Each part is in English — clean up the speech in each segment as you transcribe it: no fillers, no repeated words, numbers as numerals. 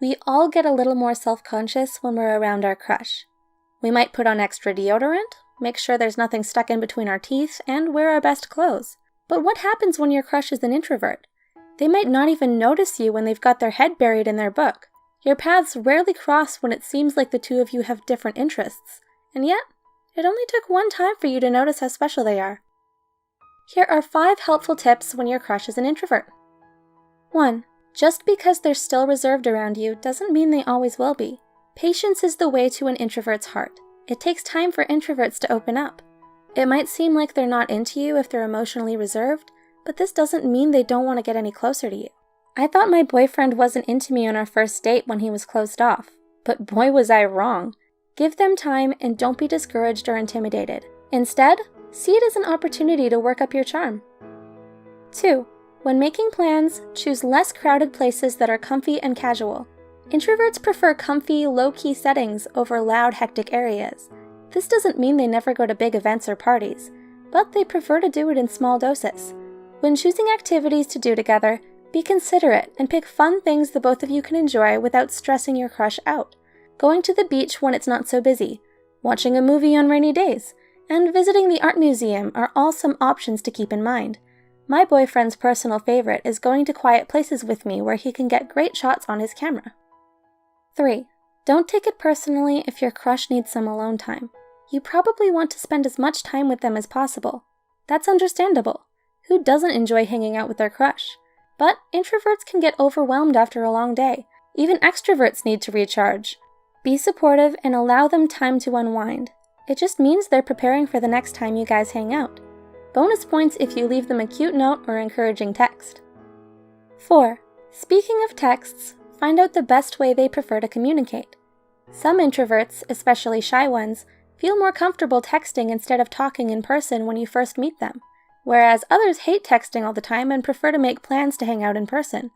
We all get a little more self-conscious when we're around our crush. We might put on extra deodorant, make sure there's nothing stuck in between our teeth, and wear our best clothes. But what happens when your crush is an introvert? They might not even notice you when they've got their head buried in their book. Your paths rarely cross when it seems like the two of you have different interests. And yet, it only took one time for you to notice how special they are. Here are 5 helpful tips when your crush is an introvert. 1. Just because they're still reserved around you doesn't mean they always will be. Patience is the way to an introvert's heart. It takes time for introverts to open up. It might seem like they're not into you if they're emotionally reserved, but this doesn't mean they don't want to get any closer to you. I thought my boyfriend wasn't into me on our first date when he was closed off, but boy was I wrong. Give them time and don't be discouraged or intimidated. Instead, see it as an opportunity to work up your charm. 2. When making plans, choose less crowded places that are comfy and casual. Introverts prefer comfy, low-key settings over loud, hectic areas. This doesn't mean they never go to big events or parties, but they prefer to do it in small doses. When choosing activities to do together, be considerate and pick fun things the both of you can enjoy without stressing your crush out. Going to the beach when it's not so busy, watching a movie on rainy days, and visiting the art museum are all some options to keep in mind. My boyfriend's personal favorite is going to quiet places with me where he can get great shots on his camera. 3. Don't take it personally if your crush needs some alone time. You probably want to spend as much time with them as possible. That's understandable. Who doesn't enjoy hanging out with their crush? But introverts can get overwhelmed after a long day. Even extroverts need to recharge. Be supportive and allow them time to unwind. It just means they're preparing for the next time you guys hang out. Bonus points if you leave them a cute note or encouraging text. 4. Speaking of texts, find out the best way they prefer to communicate. Some introverts, especially shy ones, feel more comfortable texting instead of talking in person when you first meet them, whereas others hate texting all the time and prefer to make plans to hang out in person.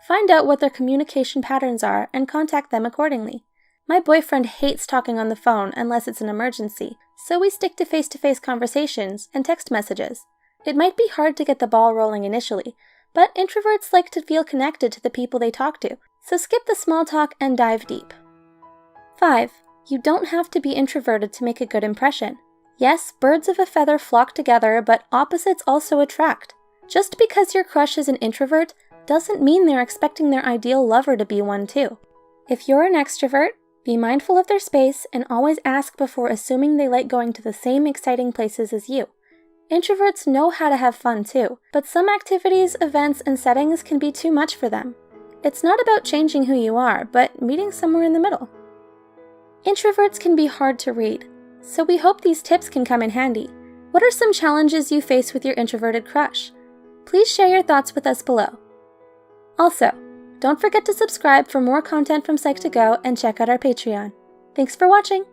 Find out what their communication patterns are and contact them accordingly. My boyfriend hates talking on the phone unless it's an emergency, so we stick to face-to-face conversations and text messages. It might be hard to get the ball rolling initially, but introverts like to feel connected to the people they talk to, so skip the small talk and dive deep. 5. You don't have to be introverted to make a good impression. Yes, birds of a feather flock together, but opposites also attract. Just because your crush is an introvert doesn't mean they're expecting their ideal lover to be one too. If you're an extrovert, be mindful of their space and always ask before assuming they like going to the same exciting places as you. Introverts know how to have fun too, but some activities, events, and settings can be too much for them. It's not about changing who you are, but meeting somewhere in the middle. Introverts can be hard to read, so we hope these tips can come in handy. What are some challenges you face with your introverted crush? Please share your thoughts with us below. Also, don't forget to subscribe for more content from Psych2Go and check out our Patreon. Thanks for watching!